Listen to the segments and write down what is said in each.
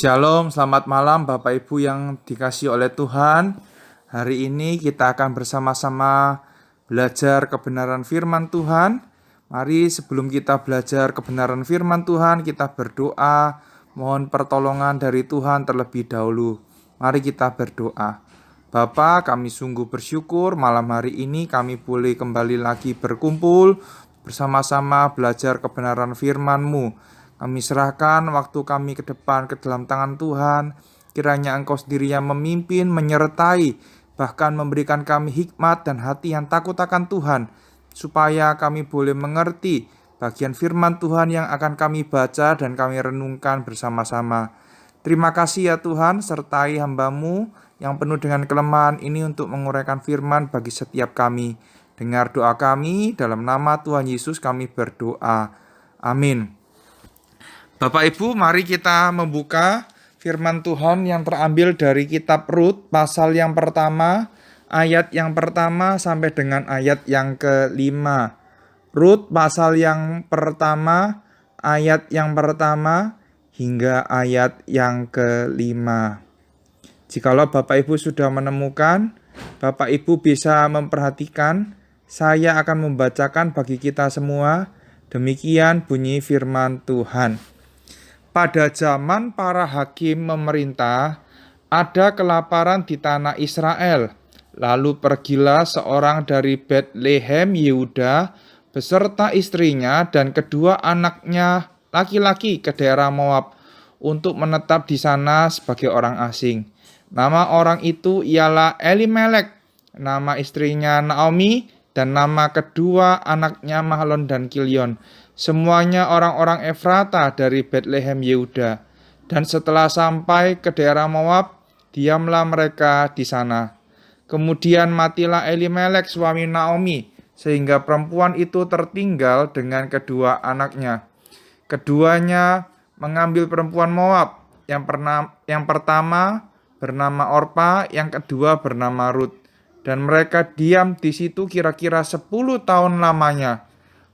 Shalom, selamat malam Bapak Ibu yang dikasihi oleh Tuhan. Hari ini kita akan bersama-sama belajar kebenaran firman Tuhan. Mari sebelum kita belajar kebenaran firman Tuhan, kita berdoa, mohon pertolongan dari Tuhan terlebih dahulu. Mari kita berdoa. Bapa, kami sungguh bersyukur malam hari ini kami boleh kembali lagi berkumpul bersama-sama belajar kebenaran firman-Mu. Kami serahkan waktu kami ke depan ke dalam tangan Tuhan. Kiranya Engkau sendiri yang memimpin, menyertai, bahkan memberikan kami hikmat dan hati yang takut akan Tuhan, supaya kami boleh mengerti bagian firman Tuhan yang akan kami baca dan kami renungkan bersama-sama. Terima kasih ya Tuhan, sertai hamba-Mu yang penuh dengan kelemahan ini untuk menguraikan firman bagi setiap kami. Dengar doa kami, dalam nama Tuhan Yesus kami berdoa. Amin. Bapak Ibu, mari kita membuka firman Tuhan yang terambil dari kitab Rut, pasal yang pertama, ayat yang pertama sampai dengan ayat yang kelima. Rut, pasal yang pertama, ayat yang pertama hingga ayat yang kelima. Jikalau Bapak Ibu sudah menemukan, Bapak Ibu bisa memperhatikan, saya akan membacakan bagi kita semua. Demikian bunyi firman Tuhan. Pada zaman para hakim memerintah, ada kelaparan di tanah Israel. Lalu pergilah seorang dari Betlehem Yehuda beserta istrinya dan kedua anaknya laki-laki ke daerah Moab untuk menetap di sana sebagai orang asing. Nama orang itu ialah Elimelek, nama istrinya Naomi, dan nama kedua anaknya Mahlon dan Kilion. Semuanya orang-orang Efrata dari Betlehem Yehuda. Dan setelah sampai ke daerah Moab, diamlah mereka di sana. Kemudian matilah Elimelek suami Naomi, sehingga perempuan itu tertinggal dengan kedua anaknya. Keduanya mengambil perempuan Moab, yang pertama bernama Orpa, yang kedua bernama Rut. Dan mereka diam di situ kira-kira 10 tahun lamanya.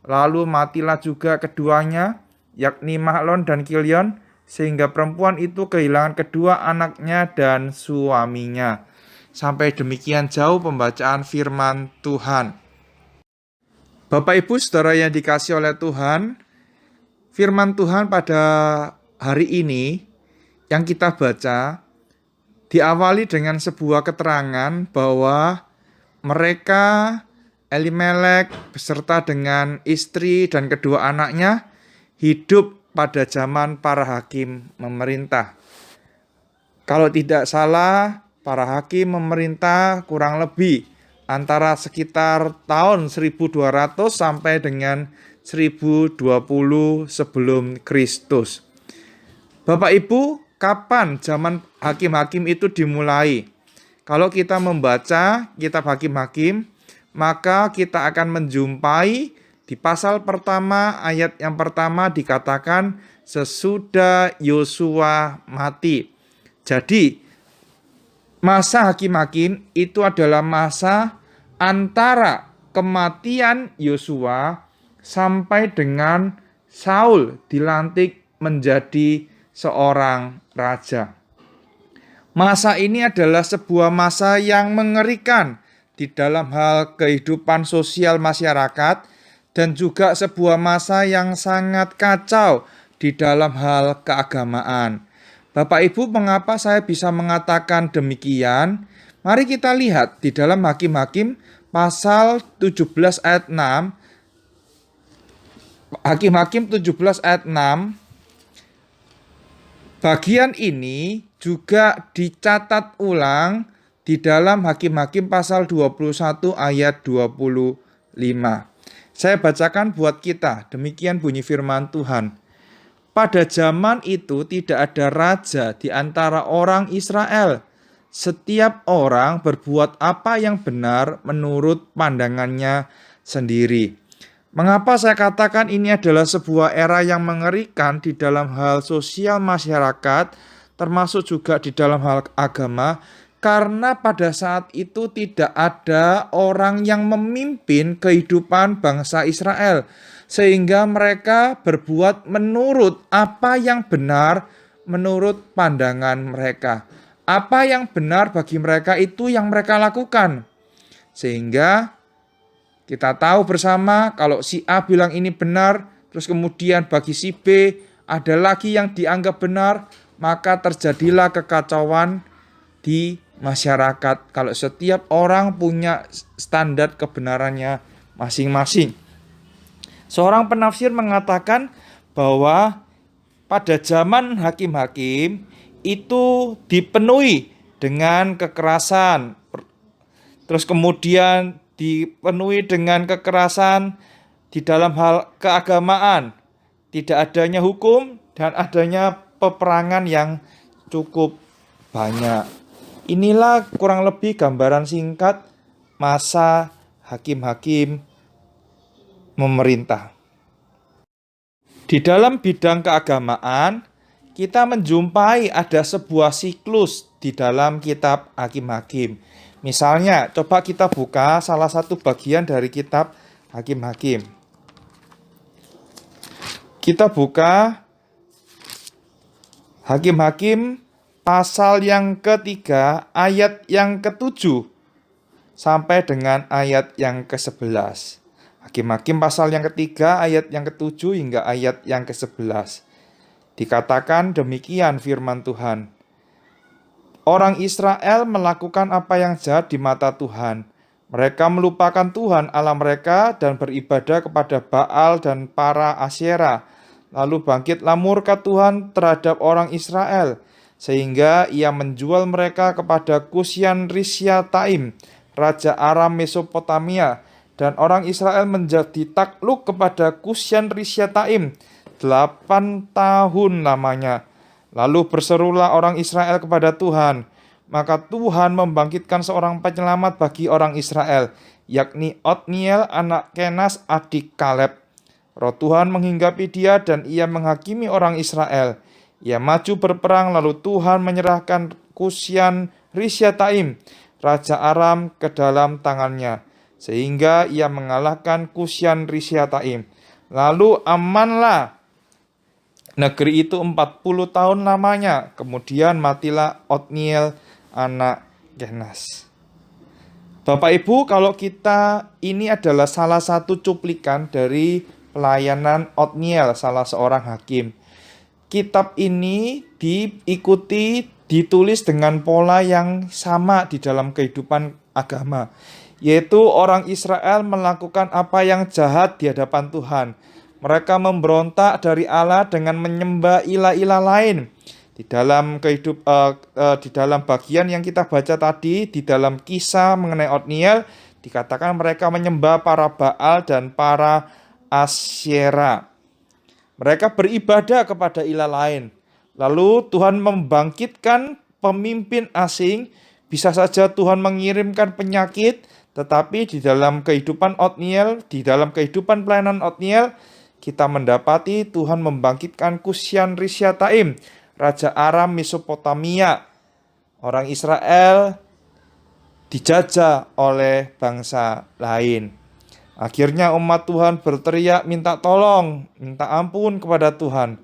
Lalu matilah juga keduanya, yakni Mahlon dan Kilion, sehingga perempuan itu kehilangan kedua anaknya dan suaminya. Sampai demikian jauh pembacaan firman Tuhan. Bapak Ibu Saudara yang dikasihi oleh Tuhan, firman Tuhan pada hari ini yang kita baca diawali dengan sebuah keterangan bahwa mereka Elimelek beserta dengan istri dan kedua anaknya hidup pada zaman para hakim memerintah. Kalau tidak salah, para hakim memerintah kurang lebih antara sekitar tahun 1200 sampai dengan 1020 sebelum Kristus. Bapak Ibu, kapan zaman hakim-hakim itu dimulai? Kalau kita membaca kitab Hakim-hakim, maka kita akan menjumpai di pasal pertama, ayat yang pertama dikatakan sesudah Yosua mati. Jadi, masa hakim-hakim itu adalah masa antara kematian Yosua sampai dengan Saul dilantik menjadi seorang raja. Masa ini adalah sebuah masa yang mengerikan di dalam hal kehidupan sosial masyarakat dan juga sebuah masa yang sangat kacau di dalam hal keagamaan. Bapak Ibu, mengapa saya bisa mengatakan demikian? Mari kita lihat di dalam Hakim-hakim pasal 17 ayat 6. Hakim-hakim 17 ayat 6. Bagian ini juga dicatat ulang di dalam Hakim-hakim pasal 21 ayat 25. Saya bacakan buat kita, demikian bunyi firman Tuhan. Pada zaman itu tidak ada raja di antara orang Israel. Setiap orang berbuat apa yang benar menurut pandangannya sendiri. Mengapa saya katakan ini adalah sebuah era yang mengerikan di dalam hal sosial masyarakat, termasuk juga di dalam hal agama? Karena pada saat itu tidak ada orang yang memimpin kehidupan bangsa Israel. Sehingga mereka berbuat menurut apa yang benar menurut pandangan mereka. Apa yang benar bagi mereka itu yang mereka lakukan. Sehingga kita tahu bersama kalau si A bilang ini benar, terus kemudian bagi si B ada lagi yang dianggap benar, maka terjadilah kekacauan di masyarakat kalau setiap orang punya standar kebenarannya masing-masing. Seorang penafsir mengatakan bahwa pada zaman hakim-hakim itu dipenuhi dengan kekerasan, terus kemudian dipenuhi dengan kekerasan di dalam hal keagamaan, tidak adanya hukum dan adanya peperangan yang cukup banyak. Inilah kurang lebih gambaran singkat masa hakim-hakim memerintah. Di dalam bidang keagamaan, kita menjumpai ada sebuah siklus di dalam kitab Hakim-Hakim. Misalnya, coba kita buka salah satu bagian dari kitab Hakim-Hakim. Kita buka Hakim-Hakim pasal yang ketiga, ayat yang ke-7 sampai dengan ayat yang ke-11. Hakim-Hakim pasal yang ketiga, ayat yang ke-7 hingga ayat yang ke-11. Dikatakan demikian firman Tuhan. Orang Israel melakukan apa yang jahat di mata Tuhan. Mereka melupakan Tuhan Allah mereka dan beribadah kepada Baal dan para Asyera. Lalu bangkitlah murka Tuhan terhadap orang Israel, sehingga ia menjual mereka kepada Kusyan Rishyataim, raja Aram Mesopotamia, dan orang Israel menjadi takluk kepada Kusyan Rishyataim 8 tahun lamanya. Lalu berserulah orang Israel kepada Tuhan, maka Tuhan membangkitkan seorang penyelamat bagi orang Israel, yakni Otniel anak Kenas adik Kaleb. Roh Tuhan menghinggapi dia dan ia menghakimi orang Israel. Ia maju berperang, lalu Tuhan menyerahkan Kusyan Rishyataim, raja Aram, ke dalam tangannya, sehingga ia mengalahkan Kusyan Rishyataim. Lalu amanlah negeri itu 40 tahun lamanya. Kemudian matilah Otniel anak Kenas. Bapak Ibu, kalau ini adalah salah satu cuplikan dari pelayanan Otniel, salah seorang hakim. Kitab ini ditulis dengan pola yang sama di dalam kehidupan agama, yaitu orang Israel melakukan apa yang jahat di hadapan Tuhan. Mereka memberontak dari Allah dengan menyembah ilah-ilah lain. Di dalam di dalam bagian yang kita baca tadi, di dalam kisah mengenai Otniel, dikatakan mereka menyembah para Baal dan para Asyera. Mereka beribadah kepada ilah lain. Lalu Tuhan membangkitkan pemimpin asing. Bisa saja Tuhan mengirimkan penyakit, tetapi di dalam kehidupan Otniel, di dalam kehidupan pelayanan Otniel, kita mendapati Tuhan membangkitkan Kusyan Rishyataim, raja Aram Mesopotamia. Orang Israel dijajah oleh bangsa lain. Akhirnya umat Tuhan berteriak minta tolong, minta ampun kepada Tuhan.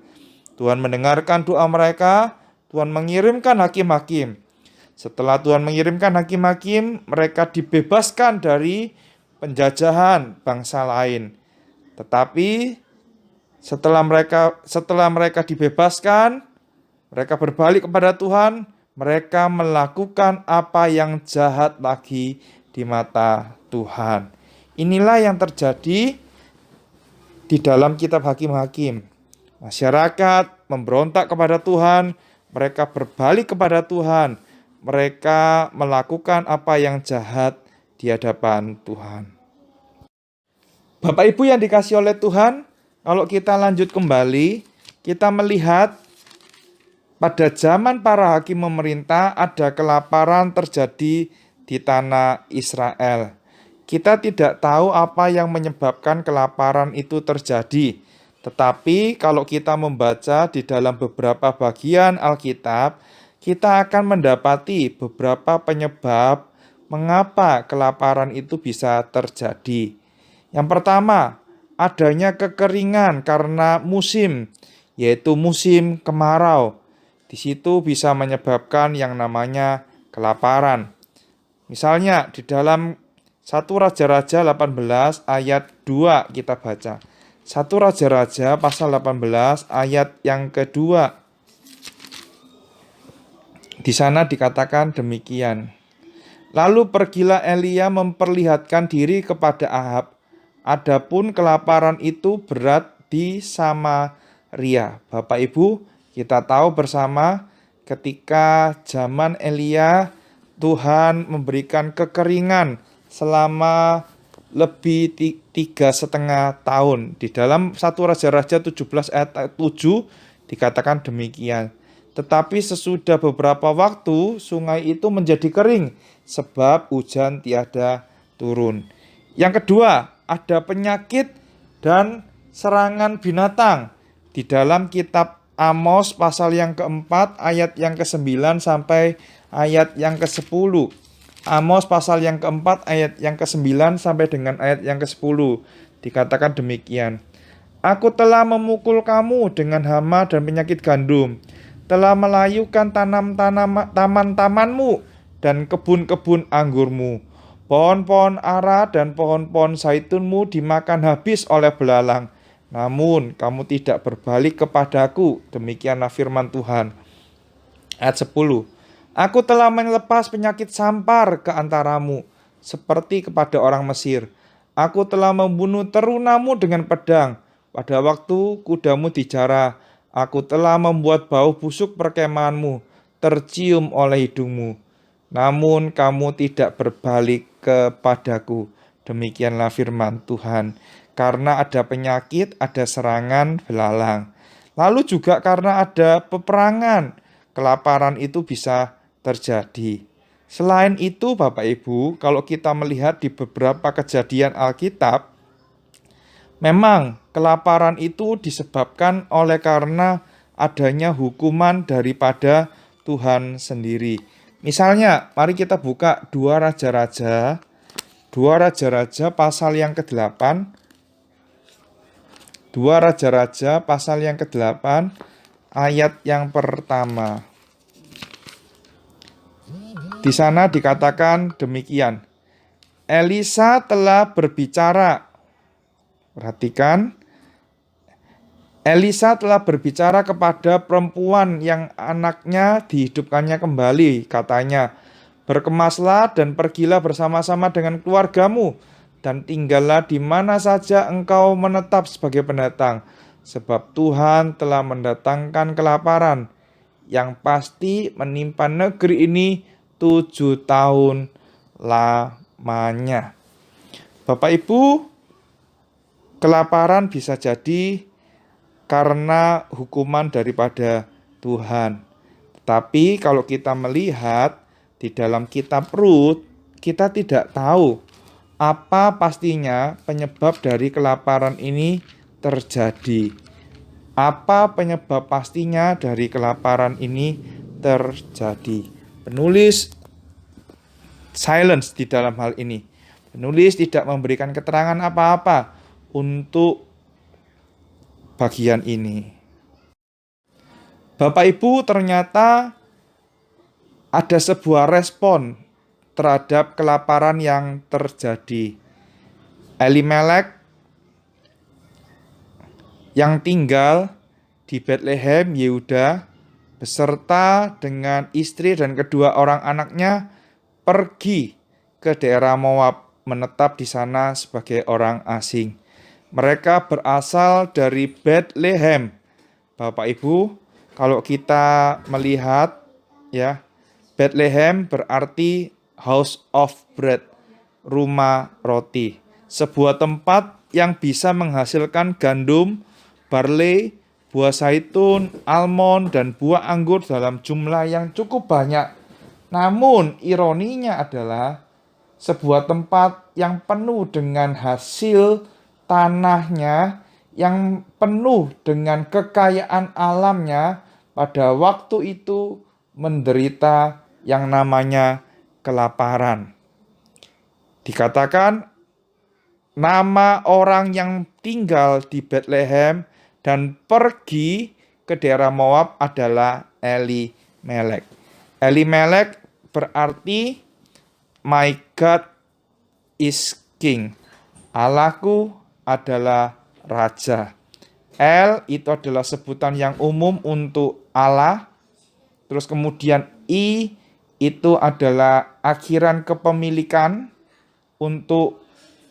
Tuhan mendengarkan doa mereka, Tuhan mengirimkan hakim-hakim. Setelah Tuhan mengirimkan hakim-hakim, mereka dibebaskan dari penjajahan bangsa lain. Tetapi setelah mereka dibebaskan, mereka berbalik kepada Tuhan, mereka melakukan apa yang jahat lagi di mata Tuhan. Inilah yang terjadi di dalam kitab Hakim-Hakim. Masyarakat memberontak kepada Tuhan, mereka berbalik kepada Tuhan, mereka melakukan apa yang jahat di hadapan Tuhan. Bapak Ibu yang dikasihi oleh Tuhan, kalau kita lanjut kembali, kita melihat pada zaman para hakim memerintah ada kelaparan terjadi di tanah Israel. Kita tidak tahu apa yang menyebabkan kelaparan itu terjadi. Tetapi kalau kita membaca di dalam beberapa bagian Alkitab, kita akan mendapati beberapa penyebab mengapa kelaparan itu bisa terjadi. Yang pertama, adanya kekeringan karena musim, yaitu musim kemarau. Di situ bisa menyebabkan yang namanya kelaparan. Misalnya di dalam 1 Raja-Raja 18 ayat 2 kita baca. 1 Raja-Raja pasal 18 ayat yang kedua. Di sana dikatakan demikian. Lalu pergilah Elia memperlihatkan diri kepada Ahab. Adapun kelaparan itu berat di Samaria. Bapak Ibu, kita tahu bersama ketika zaman Elia, Tuhan memberikan kekeringan selama lebih 3,5 tahun. Di dalam 1 Raja-Raja 17 ayat 7 dikatakan demikian. Tetapi sesudah beberapa waktu, sungai itu menjadi kering, sebab hujan tiada turun. Yang kedua, ada penyakit dan serangan binatang. Di dalam kitab Amos pasal yang keempat, ayat yang ke-9 sampai ayat yang ke-10. Amos pasal yang keempat, ayat yang ke-9 sampai dengan ayat yang ke-10. Dikatakan demikian. Aku telah memukul kamu dengan hama dan penyakit gandum, telah melayukan taman-tamanmu dan kebun-kebun anggurmu. Pohon-pohon ara dan pohon-pohon zaitunmu dimakan habis oleh belalang. Namun kamu tidak berbalik kepadaku. Demikianlah firman Tuhan. Ayat 10. Aku telah melepas penyakit sampar ke antaramu, seperti kepada orang Mesir. Aku telah membunuh terunamu dengan pedang. Pada waktu kudamu dijara, aku telah membuat bau busuk perkemahanmu tercium oleh hidungmu. Namun kamu tidak berbalik kepadaku. Demikianlah firman Tuhan. Karena ada penyakit, ada serangan belalang. Lalu juga karena ada peperangan, kelaparan itu bisa terjadi. Selain itu, Bapak Ibu, kalau kita melihat di beberapa kejadian Alkitab, memang kelaparan itu disebabkan oleh karena adanya hukuman daripada Tuhan sendiri. Misalnya, mari kita buka 2 Raja-Raja. 2 Raja-Raja pasal yang ke-8. 2 Raja-Raja pasal yang ke-8 ayat yang pertama. Di sana dikatakan demikian. Elisa telah berbicara. Perhatikan. Elisa telah berbicara kepada perempuan yang anaknya dihidupkannya kembali. Katanya, berkemaslah dan pergilah bersama-sama dengan keluargamu, dan tinggallah di mana saja engkau menetap sebagai pendatang. Sebab Tuhan telah mendatangkan kelaparan yang pasti menimpa negeri ini 7 tahun lamanya. Bapak Ibu, kelaparan bisa jadi karena hukuman daripada Tuhan. Tapi kalau kita melihat di dalam kitab Rut, kita tidak tahu apa pastinya penyebab dari kelaparan ini terjadi. Apa penyebab pastinya dari kelaparan ini terjadi? Penulis silence di dalam hal ini. Penulis tidak memberikan keterangan apa-apa untuk bagian ini. Bapak Ibu, ternyata ada sebuah respon terhadap kelaparan yang terjadi. Elimelek yang tinggal di Bethlehem, Yehuda, beserta dengan istri dan kedua orang anaknya pergi ke daerah Moab, menetap di sana sebagai orang asing. Mereka berasal dari Bethlehem. Bapak Ibu, kalau kita melihat ya, Bethlehem berarti house of bread, rumah roti. Sebuah tempat yang bisa menghasilkan gandum, barley, buah zaitun, almond, dan buah anggur dalam jumlah yang cukup banyak. Namun ironinya adalah sebuah tempat yang penuh dengan hasil tanahnya, yang penuh dengan kekayaan alamnya, pada waktu itu menderita yang namanya kelaparan. Dikatakan nama orang yang tinggal di Bethlehem dan pergi ke daerah Moab adalah Elimelek. Elimelek berarti my God is king. Allahku adalah raja. El itu adalah sebutan yang umum untuk Allah. Terus kemudian I itu adalah akhiran kepemilikan untuk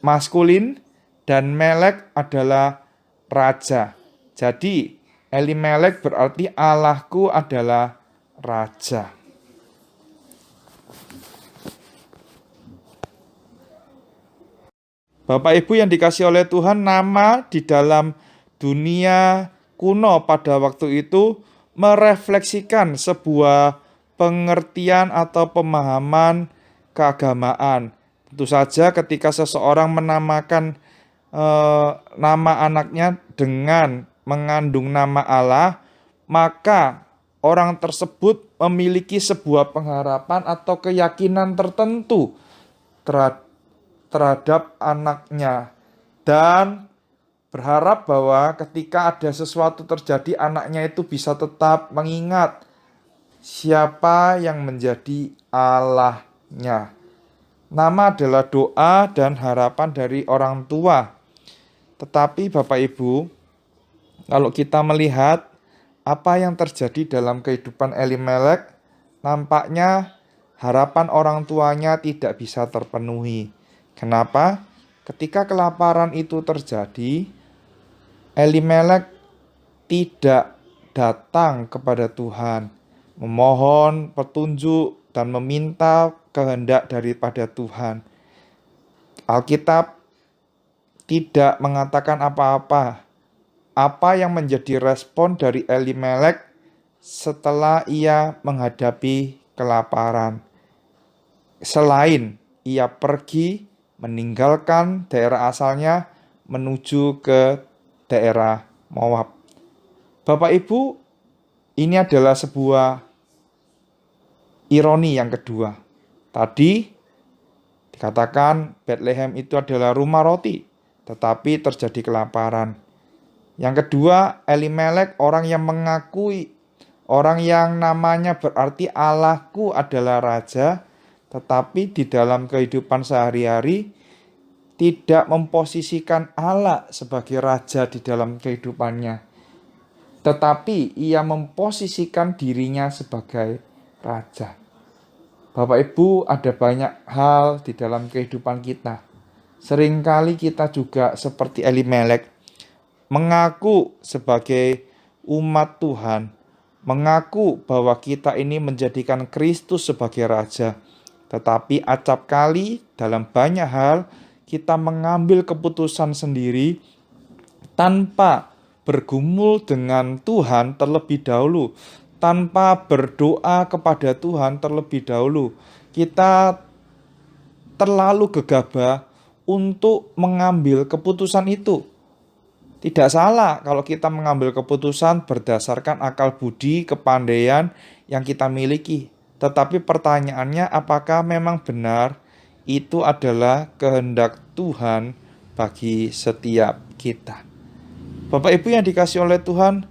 maskulin, dan Melek adalah raja. Jadi Elimelek berarti Allahku adalah raja. Bapak Ibu yang dikasih oleh Tuhan, nama di dalam dunia kuno pada waktu itu merefleksikan sebuah pengertian atau pemahaman keagamaan. Tentu saja ketika seseorang menamakan nama anaknya dengan mengandung nama Allah, maka orang tersebut memiliki sebuah pengharapan atau keyakinan tertentu terhadap anaknya, dan berharap bahwa ketika ada sesuatu terjadi, anaknya itu bisa tetap mengingat siapa yang menjadi Allahnya. Nama adalah doa dan harapan dari orang tua. Tetapi Bapak Ibu, kalau kita melihat apa yang terjadi dalam kehidupan Elimelek, nampaknya harapan orang tuanya tidak bisa terpenuhi. Kenapa? Ketika kelaparan itu terjadi, Elimelek tidak datang kepada Tuhan, memohon petunjuk dan meminta kehendak daripada Tuhan. Alkitab tidak mengatakan apa-apa. Apa yang menjadi respon dari Elimelek setelah ia menghadapi kelaparan? Selain ia pergi meninggalkan daerah asalnya menuju ke daerah Moab. Bapak Ibu, ini adalah sebuah ironi yang kedua. Tadi dikatakan Bethlehem itu adalah rumah roti, tetapi terjadi kelaparan. Yang kedua, Elimelek orang yang mengakui, orang yang namanya berarti Allahku adalah raja, tetapi di dalam kehidupan sehari-hari tidak memposisikan Allah sebagai raja di dalam kehidupannya, tetapi ia memposisikan dirinya sebagai raja. Bapak Ibu, ada banyak hal di dalam kehidupan kita. Seringkali kita juga seperti Elimelek, mengaku sebagai umat Tuhan, mengaku bahwa kita ini menjadikan Kristus sebagai raja. Tetapi acap kali dalam banyak hal kita mengambil keputusan sendiri tanpa bergumul dengan Tuhan terlebih dahulu, tanpa berdoa kepada Tuhan terlebih dahulu. Kita terlalu gegabah untuk mengambil keputusan itu. Tidak salah kalau kita mengambil keputusan berdasarkan akal budi, kepandaian yang kita miliki. Tetapi pertanyaannya, apakah memang benar itu adalah kehendak Tuhan bagi setiap kita? Bapak Ibu yang dikasih oleh Tuhan,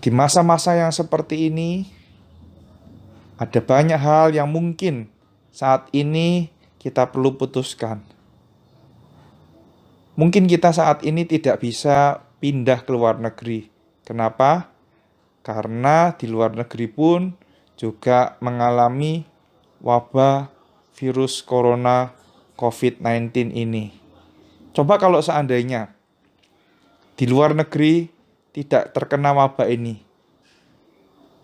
di masa-masa yang seperti ini, ada banyak hal yang mungkin saat ini kita perlu putuskan. Mungkin kita saat ini tidak bisa pindah ke luar negeri. Kenapa? Karena di luar negeri pun juga mengalami wabah virus corona COVID-19 ini. Coba kalau seandainya di luar negeri tidak terkena wabah ini.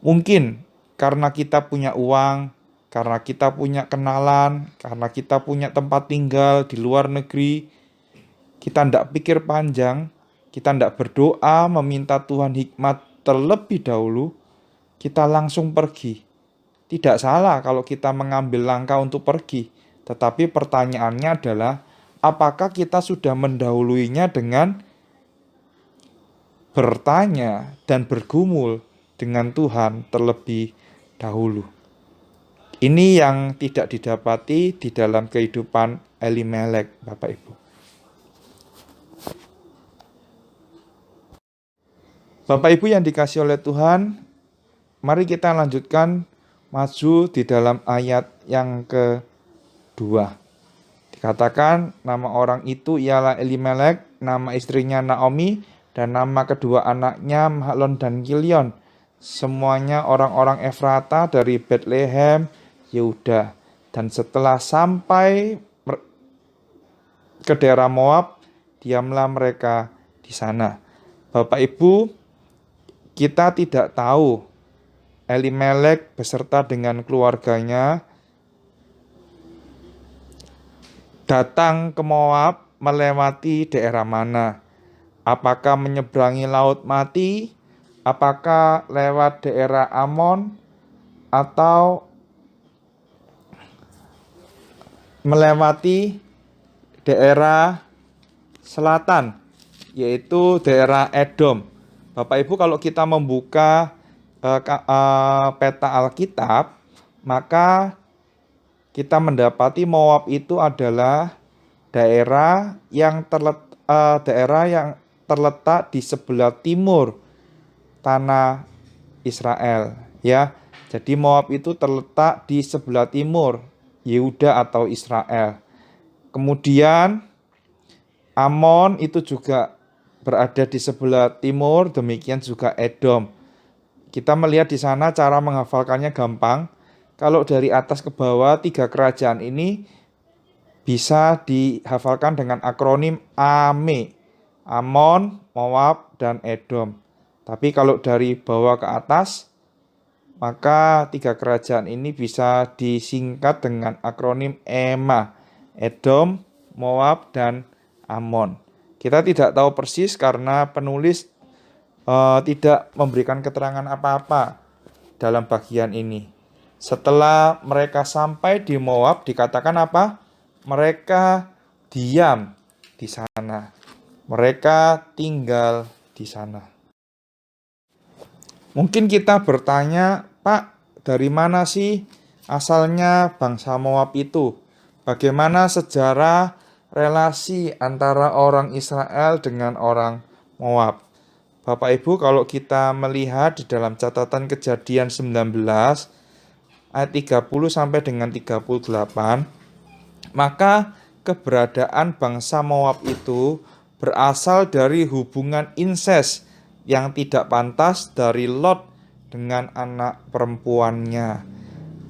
Mungkin karena kita punya uang, karena kita punya kenalan, karena kita punya tempat tinggal di luar negeri, kita tidak pikir panjang, kita tidak berdoa meminta Tuhan hikmat terlebih dahulu, kita langsung pergi. Tidak salah kalau kita mengambil langkah untuk pergi, tetapi pertanyaannya adalah, apakah kita sudah mendahuluinya dengan bertanya dan bergumul dengan Tuhan terlebih dahulu? Ini yang tidak didapati di dalam kehidupan Elimelek, Bapak Ibu. Bapak Ibu yang dikasihi oleh Tuhan, mari kita lanjutkan maju di dalam ayat yang kedua. Dikatakan nama orang itu ialah Elimelek, nama istrinya Naomi, dan nama kedua anaknya Mahlon dan Kilion. Semuanya orang-orang Efrata dari Bethlehem, Yehuda. Dan setelah sampai ke daerah Moab, diamlah mereka di sana. Bapak Ibu, kita tidak tahu Elimelek beserta dengan keluarganya datang ke Moab melewati daerah mana? Apakah menyeberangi Laut Mati? Apakah lewat daerah Amon? Atau melewati daerah selatan, yaitu daerah Edom? Bapak Ibu, kalau kita membuka peta Alkitab, maka kita mendapati Moab itu adalah daerah yang terletak di sebelah timur tanah Israel, ya. Jadi Moab itu terletak di sebelah timur Yehuda atau Israel. Kemudian Amon itu juga berada di sebelah timur, demikian juga Edom. Kita melihat di sana cara menghafalkannya gampang. Kalau dari atas ke bawah, 3 kerajaan ini bisa dihafalkan dengan akronim AME, Amon, Moab, dan Edom. Tapi kalau dari bawah ke atas, maka 3 kerajaan ini bisa disingkat dengan akronim EMA, Edom, Moab, dan Amon. Kita tidak tahu persis karena penulis tidak memberikan keterangan apa-apa dalam bagian ini. Setelah mereka sampai di Moab, dikatakan apa? Mereka diam di sana. Mereka tinggal di sana. Mungkin kita bertanya, Pak, dari mana sih asalnya bangsa Moab itu? Bagaimana sejarah relasi antara orang Israel dengan orang Moab? Bapak Ibu, kalau kita melihat di dalam catatan Kejadian 19 ayat 30 sampai dengan 38, maka keberadaan bangsa Moab itu berasal dari hubungan incest yang tidak pantas dari Lot dengan anak perempuannya.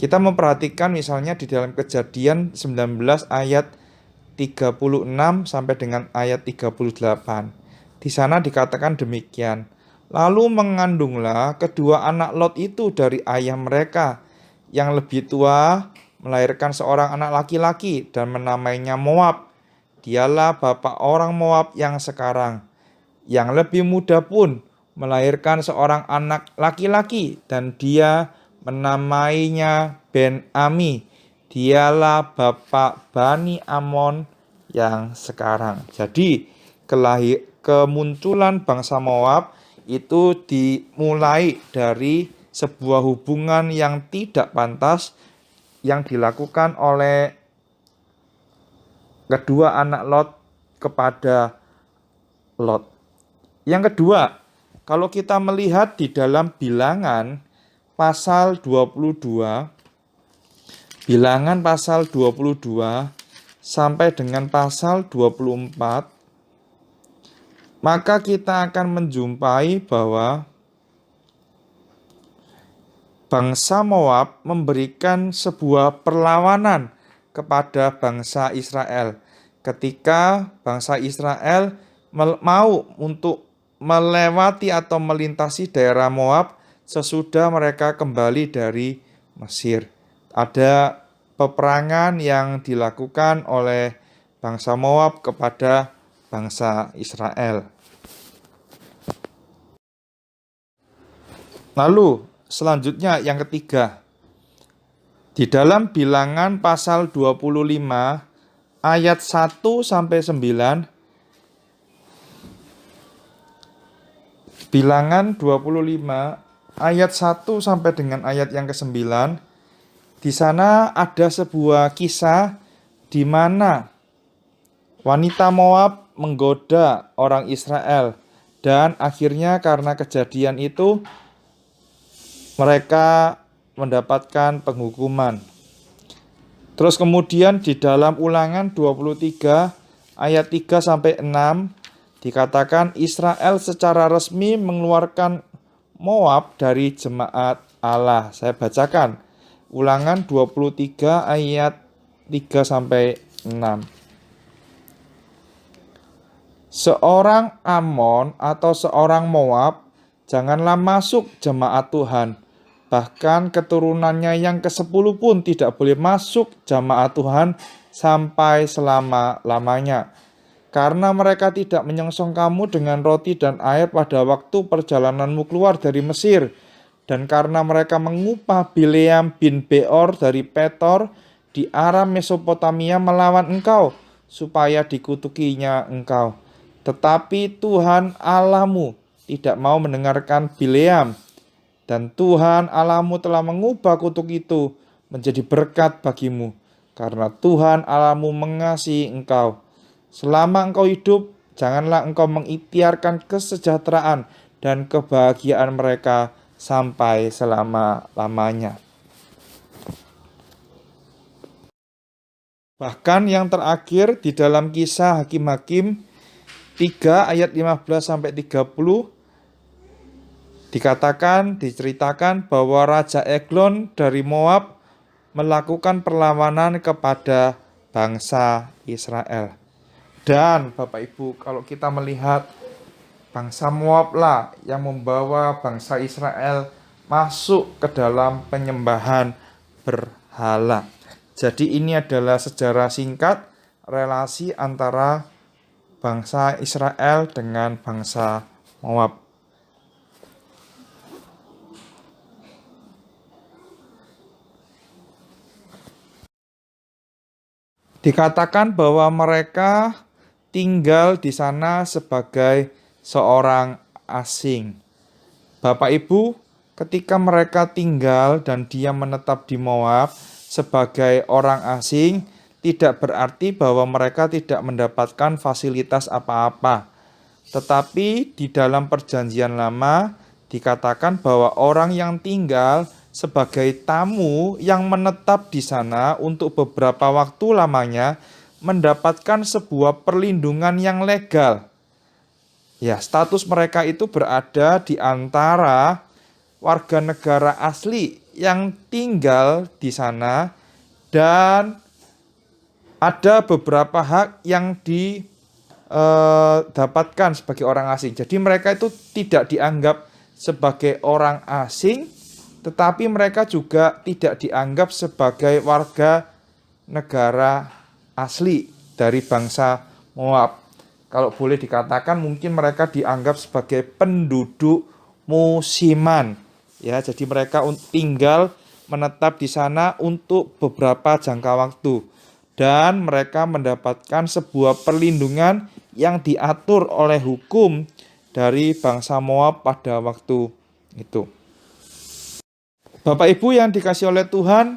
Kita memperhatikan misalnya di dalam Kejadian 19 ayat 36 sampai dengan ayat 38. Di sana dikatakan demikian. Lalu mengandunglah kedua anak Lot itu dari ayah mereka. Yang lebih tua melahirkan seorang anak laki-laki dan menamainya Moab. Dialah bapak orang Moab yang sekarang. Yang lebih muda pun melahirkan seorang anak laki-laki dan dia menamainya Ben-Ami. Dialah bapak Bani Amon yang sekarang. Jadi kemunculan bangsa Moab itu dimulai dari sebuah hubungan yang tidak pantas yang dilakukan oleh kedua anak Lot kepada Lot. Yang kedua, kalau kita melihat di dalam Bilangan pasal 22, Bilangan pasal 22 sampai dengan pasal 24, maka kita akan menjumpai bahwa bangsa Moab memberikan sebuah perlawanan kepada bangsa Israel. Ketika bangsa Israel mau untuk melewati atau melintasi daerah Moab sesudah mereka kembali dari Mesir. Ada peperangan yang dilakukan oleh bangsa Moab kepada bangsa Israel. Lalu selanjutnya yang ketiga. Di dalam Bilangan pasal 25 ayat 1 sampai 9. Bilangan 25 ayat 1 sampai dengan ayat yang ke-9. Di sana ada sebuah kisah di mana wanita Moab menggoda orang Israel Dan akhirnya karena kejadian itu mereka mendapatkan penghukuman. Terus kemudian di dalam Ulangan 23 ayat 3 sampai 6 dikatakan Israel secara resmi mengeluarkan Moab dari jemaat Allah. Saya bacakan. Ulangan 23 ayat 3 sampai 6. Seorang Amon atau seorang Moab janganlah masuk jemaat Tuhan. Bahkan keturunannya yang ke-10 pun tidak boleh masuk jemaat Tuhan sampai selama-lamanya. Karena mereka tidak menyongsong kamu dengan roti dan air pada waktu perjalananmu keluar dari Mesir. Dan karena mereka mengupah Bileam bin Beor dari Petor di Aram Mesopotamia melawan engkau, supaya dikutukinya engkau. Tetapi Tuhan Allahmu tidak mau mendengarkan Bileam, dan Tuhan Allahmu telah mengubah kutuk itu menjadi berkat bagimu, karena Tuhan Allahmu mengasihi engkau. Selama engkau hidup, janganlah engkau mengikhtiarkan kesejahteraan dan kebahagiaan mereka sampai selama-lamanya. Bahkan yang terakhir di dalam Kisah Hakim-Hakim 3 ayat 15 sampai 30 diceritakan bahwa Raja Eglon dari Moab melakukan perlawanan kepada bangsa Israel. Dan Bapak Ibu, kalau kita melihat bangsa Moab lah yang membawa bangsa Israel masuk ke dalam penyembahan berhala. Jadi ini adalah sejarah singkat relasi antara bangsa Israel dengan bangsa Moab. Dikatakan bahwa mereka tinggal di sana sebagai seorang asing. Bapak Ibu, ketika mereka tinggal dan dia menetap di Moab sebagai orang asing, tidak berarti bahwa mereka tidak mendapatkan fasilitas apa-apa. Tetapi di dalam perjanjian lama dikatakan bahwa orang yang tinggal sebagai tamu yang menetap di sana untuk beberapa waktu lamanya mendapatkan sebuah perlindungan yang legal. Ya, status mereka itu berada di antara warga negara asli yang tinggal di sana dan ada beberapa hak yang didapatkan sebagai orang asing. Jadi mereka itu tidak dianggap sebagai orang asing, tetapi mereka juga tidak dianggap sebagai warga negara asli dari bangsa Moab. Kalau boleh dikatakan mungkin mereka dianggap sebagai penduduk musiman. Ya, jadi mereka tinggal menetap di sana untuk beberapa jangka waktu. Dan mereka mendapatkan sebuah perlindungan yang diatur oleh hukum dari bangsa Moab pada waktu itu. Bapak Ibu yang dikasih oleh Tuhan,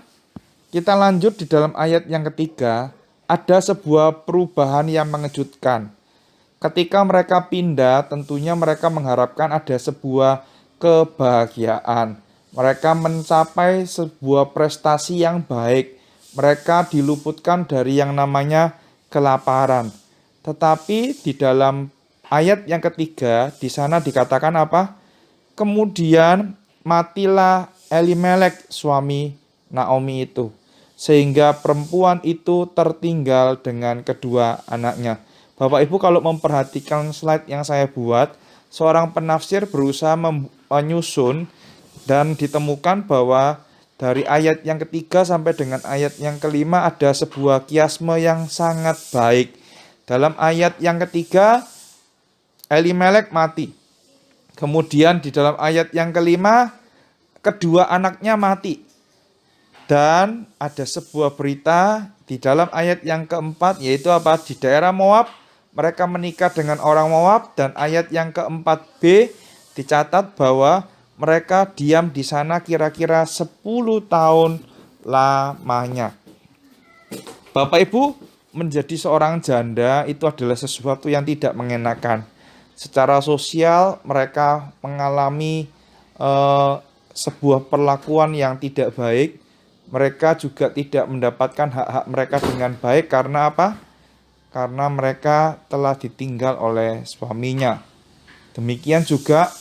kita lanjut di dalam ayat yang ketiga, ada sebuah perubahan yang mengejutkan. Ketika mereka pindah, tentunya mereka mengharapkan ada sebuah kebahagiaan. Mereka mencapai sebuah prestasi yang baik. Mereka diluputkan dari yang namanya kelaparan. Tetapi di dalam ayat yang ketiga, di sana dikatakan apa? Kemudian matilah Elimelek suami Naomi itu, sehingga perempuan itu tertinggal dengan kedua anaknya. Bapak Ibu kalau memperhatikan slide yang saya buat, seorang penafsir berusaha menyusun dan ditemukan bahwa dari ayat yang ketiga sampai dengan ayat yang kelima ada sebuah kiasme yang sangat baik. Dalam ayat yang ketiga, Elimelek mati. Kemudian di dalam ayat yang kelima, kedua anaknya mati. Dan ada sebuah berita di dalam ayat yang keempat, yaitu apa? Di daerah Moab, mereka menikah dengan orang Moab. Dan ayat yang keempat B, dicatat bahwa mereka diam di sana kira-kira 10 tahun lamanya. Bapak Ibu, menjadi seorang janda itu adalah sesuatu yang tidak mengenakan. Secara sosial mereka mengalami sebuah perlakuan yang tidak baik. Mereka juga tidak mendapatkan hak-hak mereka dengan baik. Karena apa? Karena mereka telah ditinggal oleh suaminya. Demikian juga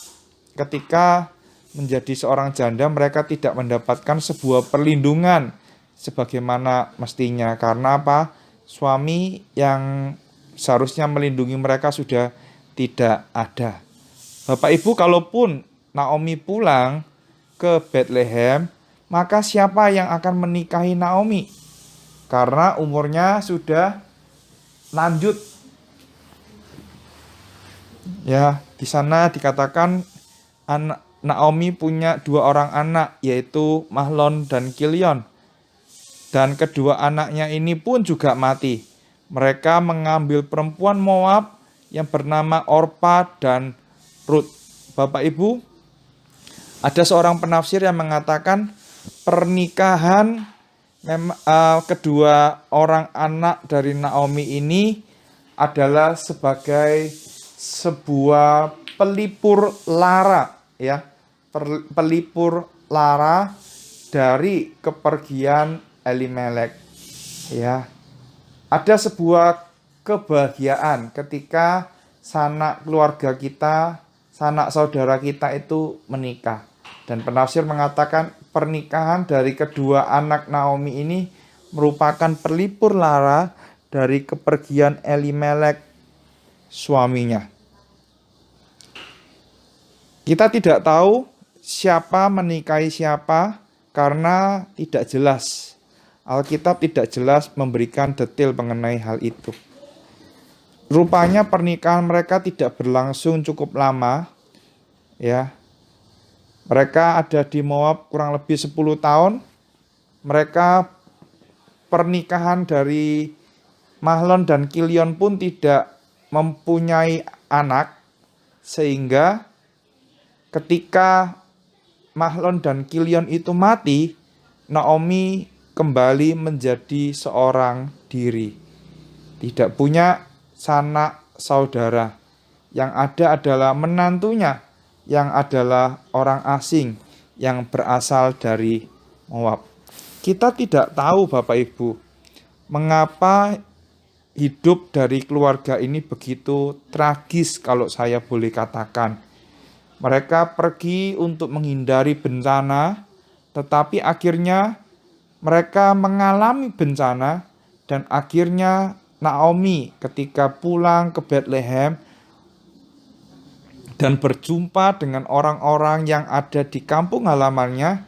ketika menjadi seorang janda, mereka tidak mendapatkan sebuah perlindungan sebagaimana mestinya. Karena apa? Suami yang seharusnya melindungi mereka sudah tidak ada. Bapak Ibu, kalaupun Naomi pulang ke Bethlehem, maka siapa yang akan menikahi Naomi? Karena umurnya sudah lanjut. Ya, di sana dikatakan Naomi punya 2 orang anak, yaitu Mahlon dan Kilion. Dan kedua anaknya ini pun juga mati. Mereka mengambil perempuan Moab yang bernama Orpa dan Rut. Bapak Ibu, ada seorang penafsir yang mengatakan pernikahan kedua orang anak dari Naomi ini adalah sebagai sebuah pelipur lara, ya, pelipur lara dari kepergian Elimelek. Ya, ada sebuah kebahagiaan ketika sanak keluarga kita, sanak saudara kita itu menikah. Dan penafsir mengatakan pernikahan dari kedua anak Naomi ini merupakan pelipur lara dari kepergian Elimelek suaminya. Kita tidak tahu siapa menikahi siapa karena tidak jelas. Alkitab tidak jelas memberikan detail mengenai hal itu. Rupanya pernikahan mereka tidak berlangsung cukup lama. Ya. Mereka ada di Moab kurang lebih 10 tahun. Mereka pernikahan dari Mahlon dan Kilion pun tidak mempunyai anak, sehingga ketika Mahlon dan Kilion itu mati, Naomi kembali menjadi seorang diri. Tidak punya sanak saudara. Yang ada adalah menantunya, yang adalah orang asing yang berasal dari Moab. Kita tidak tahu Bapak Ibu, mengapa hidup dari keluarga ini begitu tragis kalau saya boleh katakan. Mereka pergi untuk menghindari bencana, tetapi akhirnya mereka mengalami bencana, dan akhirnya Naomi ketika pulang ke Bethlehem dan berjumpa dengan orang-orang yang ada di kampung halamannya,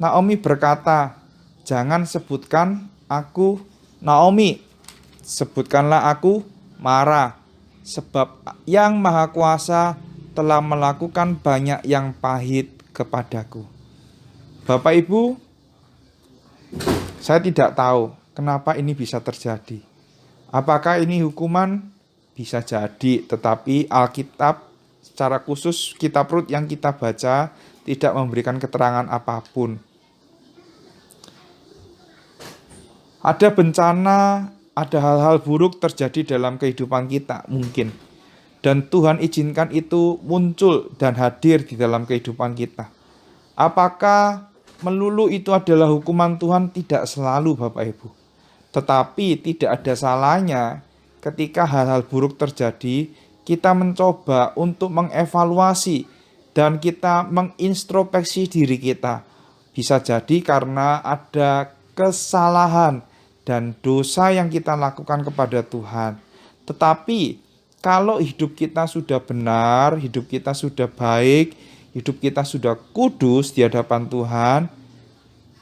Naomi berkata, "Jangan sebutkan aku Naomi, sebutkanlah aku Mara, sebab Yang Maha Kuasa telah melakukan banyak yang pahit kepadaku." Bapak Ibu, saya tidak tahu kenapa ini bisa terjadi. Apakah ini hukuman? Bisa jadi, tetapi Alkitab secara khusus kitab Rut yang kita baca tidak memberikan keterangan apapun. Ada bencana, ada hal-hal buruk terjadi dalam kehidupan kita mungkin. Dan Tuhan izinkan itu muncul dan hadir di dalam kehidupan kita. Apakah melulu itu adalah hukuman Tuhan? Tidak selalu Bapak Ibu. Tetapi tidak ada salahnya ketika hal-hal buruk terjadi, kita mencoba untuk mengevaluasi dan kita mengintrospeksi diri kita. Bisa jadi karena ada kesalahan dan dosa yang kita lakukan kepada Tuhan. Tetapi kalau hidup kita sudah benar, hidup kita sudah baik, hidup kita sudah kudus di hadapan Tuhan,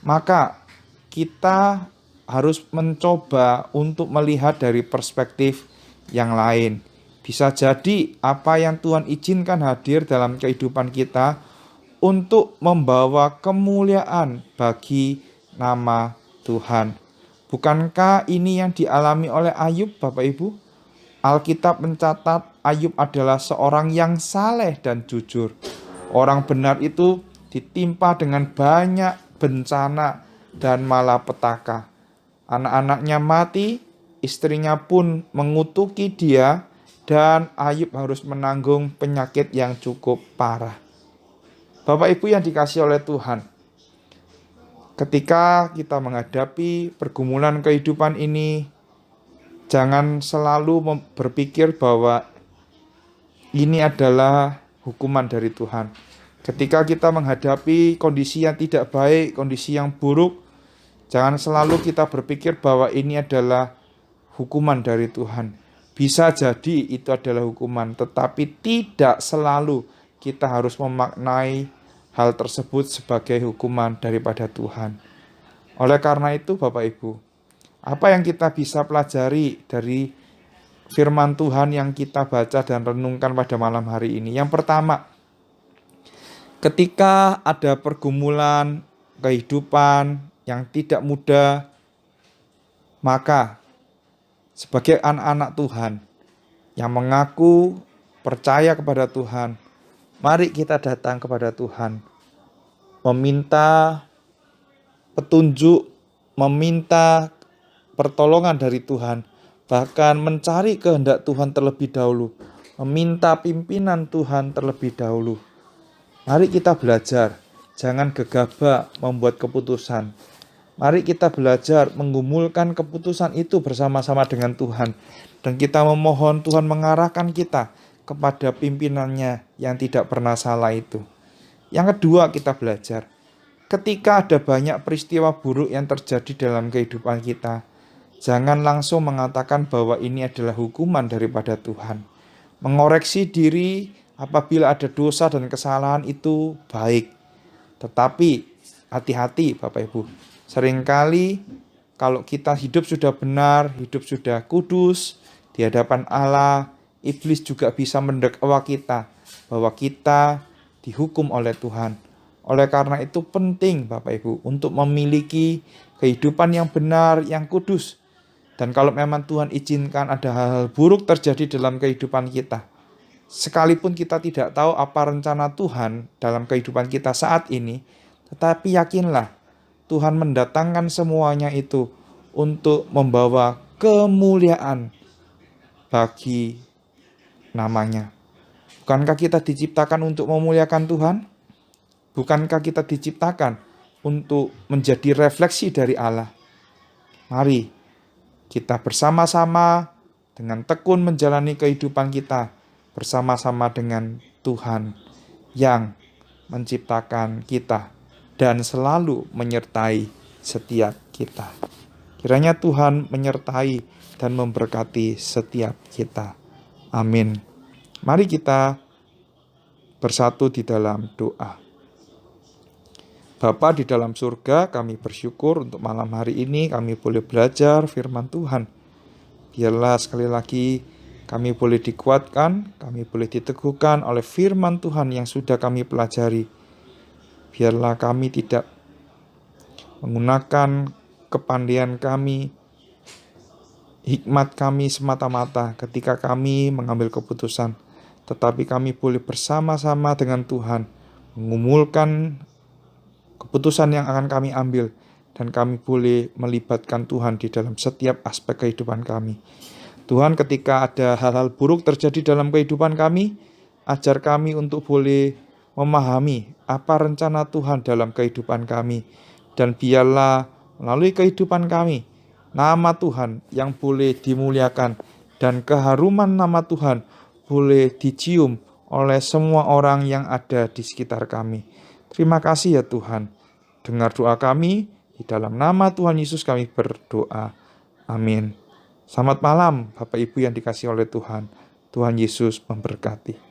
maka kita harus mencoba untuk melihat dari perspektif yang lain. Bisa jadi apa yang Tuhan izinkan hadir dalam kehidupan kita untuk membawa kemuliaan bagi nama Tuhan. Bukankah ini yang dialami oleh Ayub, Bapak Ibu? Alkitab mencatat Ayub adalah seorang yang saleh dan jujur. Orang benar itu ditimpa dengan banyak bencana dan malapetaka. Anak-anaknya mati, istrinya pun mengutuki dia, dan Ayub harus menanggung penyakit yang cukup parah. Bapak Ibu yang dikasihi oleh Tuhan, ketika kita menghadapi pergumulan kehidupan ini, jangan selalu berpikir bahwa ini adalah hukuman dari Tuhan. Ketika kita menghadapi kondisi yang tidak baik, kondisi yang buruk, jangan selalu kita berpikir bahwa ini adalah hukuman dari Tuhan. Bisa jadi itu adalah hukuman, tetapi tidak selalu kita harus memaknai hal tersebut sebagai hukuman daripada Tuhan. Oleh karena itu, Bapak Ibu, apa yang kita bisa pelajari dari firman Tuhan yang kita baca dan renungkan pada malam hari ini? Yang pertama, ketika ada pergumulan kehidupan yang tidak mudah, maka sebagai anak-anak Tuhan yang mengaku percaya kepada Tuhan, mari kita datang kepada Tuhan, meminta petunjuk, meminta pertolongan dari Tuhan, bahkan mencari kehendak Tuhan terlebih dahulu, meminta pimpinan Tuhan terlebih dahulu. Mari kita belajar, jangan gegabah membuat keputusan. Mari kita belajar menggumulkan keputusan itu bersama-sama dengan Tuhan. Dan kita memohon Tuhan mengarahkan kita kepada pimpinannya yang tidak pernah salah itu. Yang kedua, kita belajar, ketika ada banyak peristiwa buruk yang terjadi dalam kehidupan kita, jangan langsung mengatakan bahwa ini adalah hukuman daripada Tuhan. Mengoreksi diri apabila ada dosa dan kesalahan itu baik. Tetapi hati-hati Bapak Ibu. Seringkali kalau kita hidup sudah benar, hidup sudah kudus di hadapan Allah, iblis juga bisa mendakwa kita bahwa kita dihukum oleh Tuhan. Oleh karena itu penting Bapak Ibu untuk memiliki kehidupan yang benar, yang kudus. Dan kalau memang Tuhan izinkan ada hal-hal buruk terjadi dalam kehidupan kita, sekalipun kita tidak tahu apa rencana Tuhan dalam kehidupan kita saat ini, tetapi yakinlah Tuhan mendatangkan semuanya itu untuk membawa kemuliaan bagi namanya. Bukankah kita diciptakan untuk memuliakan Tuhan? Bukankah kita diciptakan untuk menjadi refleksi dari Allah? Mari kita bersama-sama dengan tekun menjalani kehidupan kita bersama-sama dengan Tuhan yang menciptakan kita dan selalu menyertai setiap kita. Kiranya Tuhan menyertai dan memberkati setiap kita. Amin. Mari kita bersatu di dalam doa. Bapa di dalam surga, kami bersyukur untuk malam hari ini kami boleh belajar firman Tuhan. Biarlah sekali lagi kami boleh dikuatkan, kami boleh diteguhkan oleh firman Tuhan yang sudah kami pelajari. Biarlah kami tidak menggunakan kepandaian kami, hikmat kami semata-mata ketika kami mengambil keputusan. Tetapi kami boleh bersama-sama dengan Tuhan mengumulkan keputusan yang akan kami ambil, dan kami boleh melibatkan Tuhan di dalam setiap aspek kehidupan kami. Tuhan, ketika ada hal-hal buruk terjadi dalam kehidupan kami, ajar kami untuk boleh memahami apa rencana Tuhan dalam kehidupan kami. Dan biarlah melalui kehidupan kami, nama Tuhan yang boleh dimuliakan dan keharuman nama Tuhan boleh dicium oleh semua orang yang ada di sekitar kami. Terima kasih ya Tuhan. Dengar doa kami, di dalam nama Tuhan Yesus kami berdoa. Amin. Selamat malam Bapak Ibu yang dikasihi oleh Tuhan. Tuhan Yesus memberkati.